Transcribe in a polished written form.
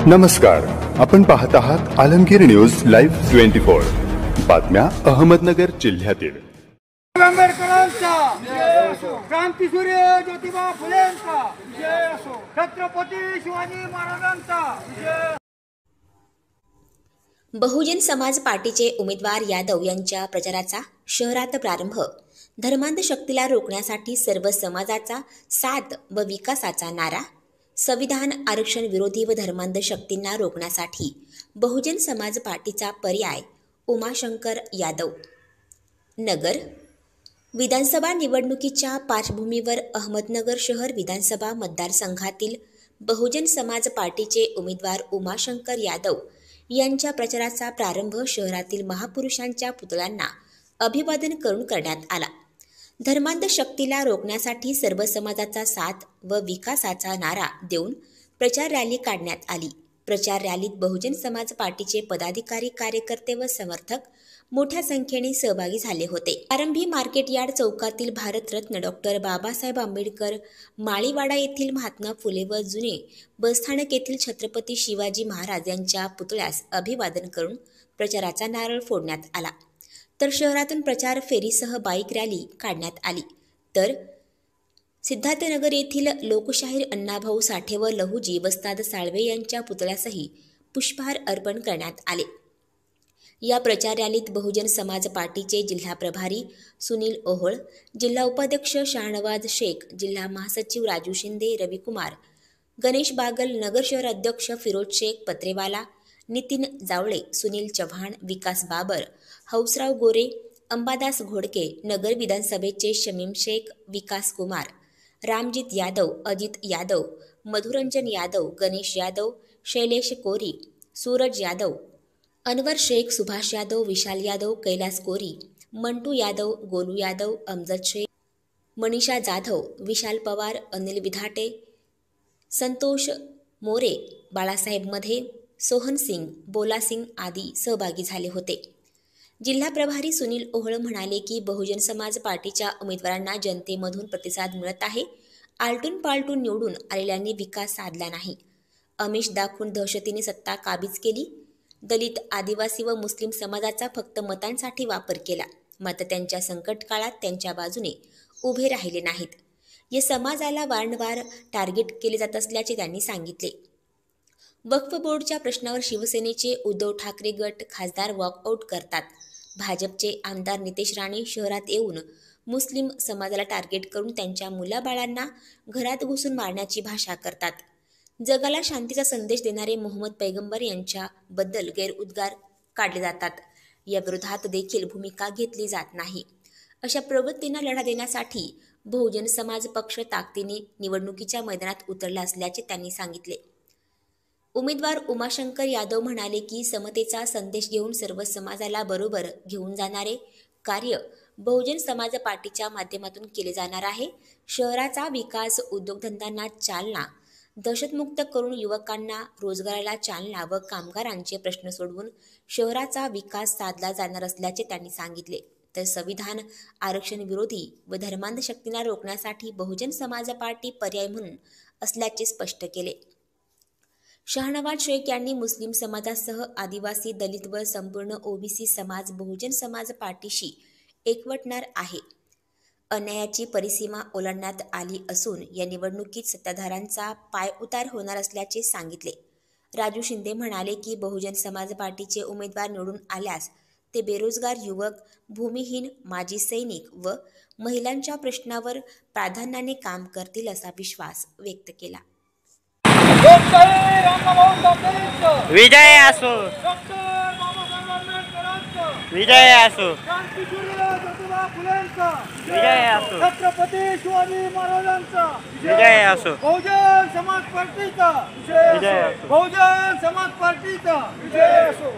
नमस्कार, आपण पाहत आहात आलमगीर न्यूज लाईव्ह 24 बातम्या अहमदनगर जिल्ह्यातील। आंबेडकरांचा क्रांतीसूर्य ज्योतिबा फुलेंचा छत्रपती शिवाजी महाराजांचा। बहुजन समाज पार्टीचे उमेदवार यादव यांच्या प्रचाराचा शहरात प्रारंभ। धर्मांध शक्तीला रोखण्यासाठी सर्व समाजाचा साथ व विकासाचा नारा। संविधान आरक्षण विरोधी व धर्मांध शक्तींना रोखण्यासाठी बहुजन समाज पार्टीचा पर्याय उमाशंकर यादव। नगर विधानसभा निवडणुकीच्या पार्श्वभूमीवर अहमदनगर शहर विधानसभा मतदारसंघातील बहुजन समाज पार्टीचे उमेदवार उमाशंकर यादव यांच्या प्रचाराचा प्रारंभ शहरातील महापुरुषांच्या पुतळ्यांना अभिवादन करून करण्यात आला। धर्मांध शक्तीला रोखण्यासाठी सर्व समाजाचा साथ व विकासाचा नारा देऊन प्रचार रॅली काढण्यात आली। प्रचार रॅलीत बहुजन समाज पार्टीचे पदाधिकारी, कार्यकर्ते व समर्थक मोठ्या संख्येने सहभागी झाले होते। प्रारंभी मार्केट यार्ड चौकातील भारतरत्न डॉक्टर बाबासाहेब आंबेडकर, माळीवाडा येथील महात्मा फुले व जुने बसस्थानक येथील छत्रपती शिवाजी महाराज यांच्या पुतळ्यास अभिवादन करून प्रचाराचा नारळ फोडण्यात आला। तर शहरातून प्रचार फेरीसह बाईक रॅली काढण्यात आली। तर सिद्धार्थनगर येथील लोकशाहीर अण्णाभाऊ साठे व लहुजी वस्ताद साळवे यांच्या पुतळ्यासही पुष्पहार अर्पण करण्यात आले। या प्रचार रॅलीत बहुजन समाज पार्टीचे जिल्हा प्रभारी सुनील ओहोळ, जिल्हा उपाध्यक्ष शाहनवाज शेख, जिल्हा महासचिव राजू शिंदे, रविकुमार, गणेश बागल, नगर शहर अध्यक्ष फिरोज शेख पत्रेवाला, नितीन जावळे, सुनील चव्हाण, विकास बाबर, हौसराव गोरे, अंबादास घोडके, नगर विधानसभेचे शमीम शेख, विकास कुमार, रामजित यादव, अजित यादव, मधुरंजन यादव, गणेश यादव, शैलेश कोरी, सूरज यादव, अनवर शेख, सुभाष यादव, विशाल यादव, कैलास कोरी, मंटू यादव, गोलू यादव, अमजद शेख, मनीषा जाधव, विशाल पवार, अनिल विधाटे, संतोष मोरे, बाळासाहेब मधे, सोहन सिंग, बोला सिंग आदी सहभागी झाले होते। जिल्हा प्रभारी सुनील ओहोळ म्हणाले की बहुजन समाज पार्टीच्या उमेदवारांना जनतेमधून प्रतिसाद मिळत आहे। आलटून पालटून निवडून आलेल्यांनी विकास साधला नाही। आमिष दाखवून दहशतीने सत्ता काबीज केली। दलित, आदिवासी व मुस्लिम समाजाचा फक्त मतांसाठी वापर केला, मात्र त्यांच्या संकट काळात त्यांच्या बाजूने उभे राहिले नाहीत। या समाजाला वारंवार टार्गेट केले जात असल्याचे त्यांनी सांगितले। वक्फ बोर्डच्या प्रश्नावर शिवसेनेचे उद्धव ठाकरे गट खासदार वॉकआउट करतात। भाजपचे आमदार नितेश राणे शहरात येऊन मुस्लिम समाजाला टार्गेट करून त्यांच्या मुलाबाळांना घरात घुसून मारण्याची भाषा करतात। जगाला शांतीचा संदेश देणारे मोहम्मद पैगंबर यांच्याबद्दल गैरउद्गार काढले जातात। या विरोधात देखील भूमिका घेतली जात नाही। अशा प्रवृत्तींना लढा देण्यासाठी बहुजन समाज पक्ष ताकदीने निवडणुकीच्या मैदानात उतरला असल्याचे त्यांनी सांगितले। उमेदवार उमाशंकर यादव म्हणाले की समतेचा संदेश घेऊन सर्व समाजाला बरोबर घेऊन जाणारे कार्य बहुजन समाज पार्टीच्या माध्यमातून केले जाणार आहे। शहराचा विकास, उद्योगधंद्यांना चालना, दहशतमुक्त करून युवकांना रोजगाराला चालना व कामगारांचे प्रश्न सोडवून शहराचा विकास साधला जाणार असल्याचे त्यांनी सांगितले। तर संविधान आरक्षण विरोधी व धर्मांध शक्तींना रोखण्यासाठी बहुजन समाज पार्टी पर्याय म्हणून असल्याचे स्पष्ट केले। शाहनवाज शेख यांनी मुस्लिम समाजासह आदिवासी, दलित व संपूर्ण ओबीसी समाज बहुजन समाज पार्टीशी एकवटणार आहे। अन्यायाची परिसीमा ओलांडण्यात आली असून या निवडणुकीत सत्ताधाऱ्यांचा पायउतार होणार असल्याचे सांगितले। राजू शिंदे म्हणाले की बहुजन समाज पार्टीचे उमेदवार निवडून आल्यास ते बेरोजगार युवक, भूमिहीन, माजी सैनिक व महिलांच्या प्रश्नावर प्राधान्याने काम करतील असा विश्वास व्यक्त केला। विजय असो, विजय असो, विजय असो, छत्रपती शिवाजी महाराजांचा विजय असो, बहुजन समाज पार्टीचा विजय असो, बहुजन समाज पार्टीचा विजय असो।